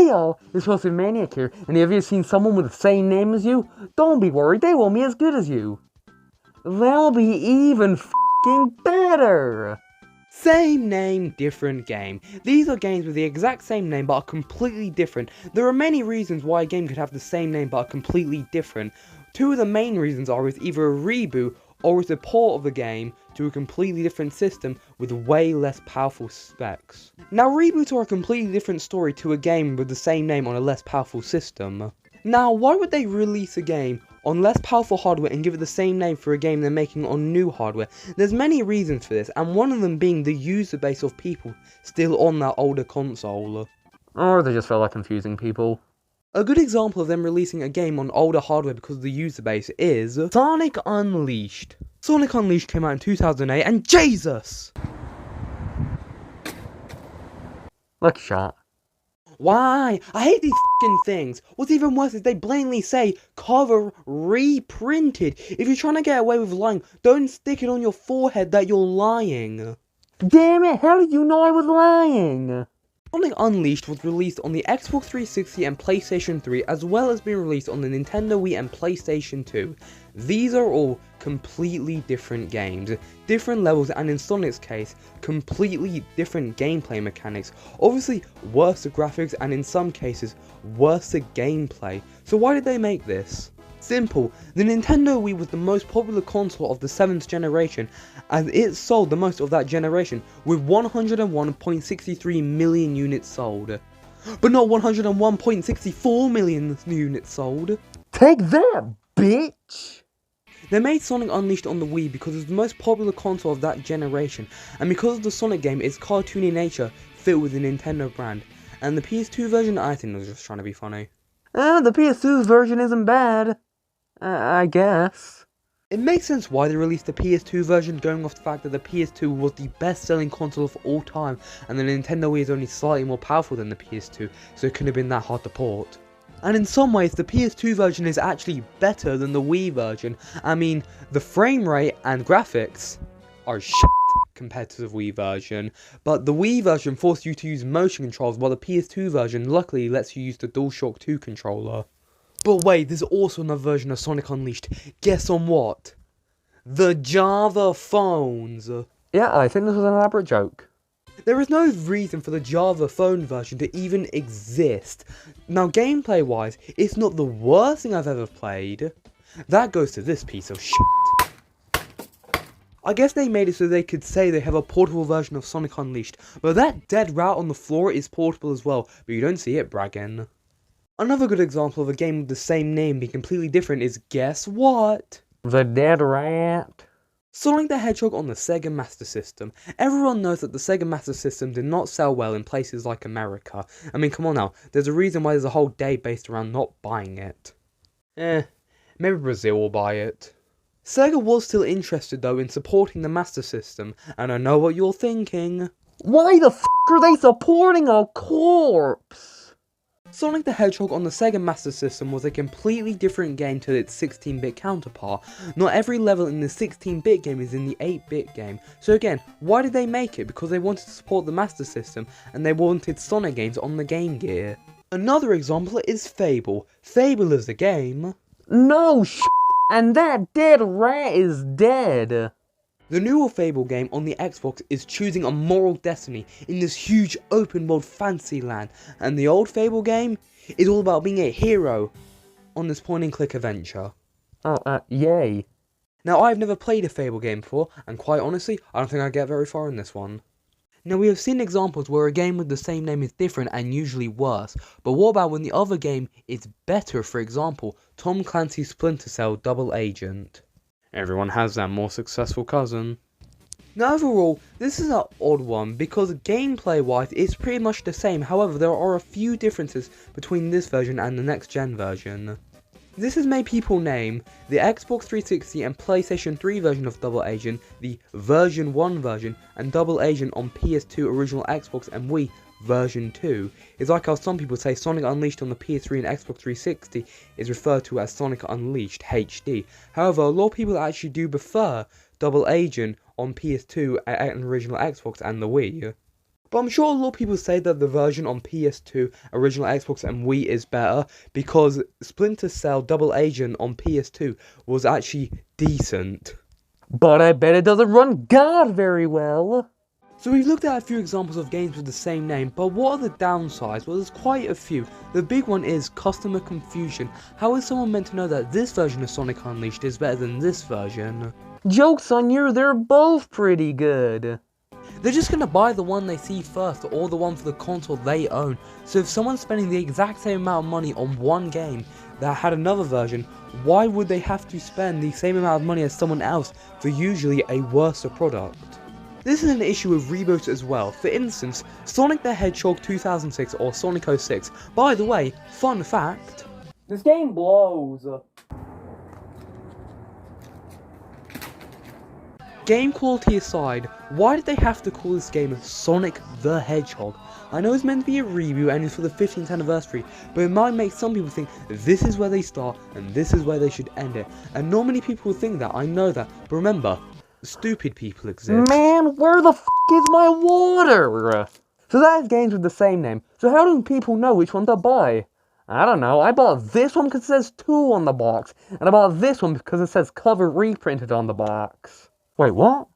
Hey y'all, it's Wilson Maniac here, and have you seen someone with the same name as you? Don't be worried, they won't be as good as you. They'll be even f***ing better! Same name, different game. These are games with the exact same name but are completely different. There are many reasons why a game could have the same name but are completely different. Two of the main reasons are it's either a reboot or it's a port of the game to a completely different system with way less powerful specs. Now reboots are a completely different story to a game with the same name on a less powerful system. Now why would they release a game on less powerful hardware and give it the same name for a game they're making on new hardware? There's many reasons for this, and one of them being the user base of people still on that older console. Or they just felt like confusing people. A good example of them releasing a game on older hardware because of the user base is Sonic Unleashed. Sonic Unleashed came out in 2008 and Jesus! Lucky shot. Why? I hate these f***ing things. What's even worse is they blatantly say cover reprinted. If you're trying to get away with lying, don't stick it on your forehead that you're lying. Damn it, how did you know I was lying? Sonic Unleashed was released on the Xbox 360 and PlayStation 3, as well as being released on the Nintendo Wii and PlayStation 2. These are all completely different games, different levels, and in Sonic's case, completely different gameplay mechanics. Obviously, worse graphics, and in some cases, worse gameplay. So why did they make this? Simple, the Nintendo Wii was the most popular console of the 7th generation, as it sold the most of that generation, with 101.63 million units sold. But not 101.64 million units sold. Take that, bitch! They made Sonic Unleashed on the Wii because it was the most popular console of that generation, and because of the Sonic game, its cartoony nature fit with the Nintendo brand. And the PS2 version, I think, was just trying to be funny. The PS2 version isn't bad. I guess. It makes sense why they released the PS2 version, going off the fact that the PS2 was the best selling console of all time, and the Nintendo Wii is only slightly more powerful than the PS2, so it couldn't have been that hard to port. And in some ways, the PS2 version is actually better than the Wii version. I mean, the frame rate and graphics are shit compared to the Wii version, but the Wii version forced you to use motion controls, while the PS2 version luckily lets you use the DualShock 2 controller. But wait, there's also another version of Sonic Unleashed. Guess on what? The Java phones. Yeah, I think this was an elaborate joke. There is no reason for the Java phone version to even exist. Now, gameplay wise, it's not the worst thing I've ever played. That goes to this piece of shit. I guess they made it so they could say they have a portable version of Sonic Unleashed, but that dead rat on the floor is portable as well, but you don't see it bragging. Another good example of a game with the same name being completely different is, guess what? The dead rat. Sonic the Hedgehog on the Sega Master System. Everyone knows that the Sega Master System did not sell well in places like America. I mean, come on now, there's a reason why there's a whole day based around not buying it. Maybe Brazil will buy it. Sega was still interested though in supporting the Master System, and I know what you're thinking. Why the f*** are they supporting a corpse? Sonic the Hedgehog on the Sega Master System was a completely different game to its 16-bit counterpart. Not every level in the 16-bit game is in the 8-bit game. So again, why did they make it? Because they wanted to support the Master System, and they wanted Sonic games on the Game Gear. Another example is Fable. Fable is a game. No sh**, and that dead rat is dead. The newer Fable game on the Xbox is choosing a moral destiny in this huge open world fantasy land, and the old Fable game is all about being a hero on this point and click adventure. Yay. Now I've never played a Fable game before, and quite honestly, I don't think I'd get very far in this one. Now we have seen examples where a game with the same name is different and usually worse, but what about when the other game is better? For example, Tom Clancy's Splinter Cell Double Agent. Everyone has that more successful cousin. Now overall, this is an odd one because gameplay wise it's pretty much the same, however there are a few differences between this version and the next gen version. This has made people name the Xbox 360 and PlayStation 3 version of Double Agent the version 1 version, and Double Agent on PS2, original Xbox and Wii version 2. It's like how some people say Sonic Unleashed on the PS3 and Xbox 360 is referred to as Sonic Unleashed HD. However, a lot of people actually do prefer Double Agent on PS2 and original Xbox and the Wii. But I'm sure a lot of people say that the version on PS2, original Xbox and Wii is better because Splinter Cell Double Agent on PS2 was actually decent. But I bet it doesn't run God very well. So we've looked at a few examples of games with the same name, but what are the downsides? Well, there's quite a few. The big one is customer confusion. How is someone meant to know that this version of Sonic Unleashed is better than this version? Joke's on you, they're both pretty good. They're just gonna buy the one they see first, or the one for the console they own. So if someone's spending the exact same amount of money on one game that had another version, why would they have to spend the same amount of money as someone else for usually a worse product? This is an issue with reboots as well. For instance, Sonic the Hedgehog 2006 or Sonic 06. By the way, fun fact, This game blows. game quality aside, why did they have to call this game Sonic the Hedgehog? I know it's meant to be a reboot and it's for the 15th anniversary, but it might make some people think this is where they start and this is where they should end it. And not many people think that, I know that, but remember, stupid people exist. Man, where the f is my water? So that's games with the same name. So how do people know which one to buy? I don't know, I bought this one because it says 2 on the box, and I bought this one because it says cover reprinted on the box. Wait, what?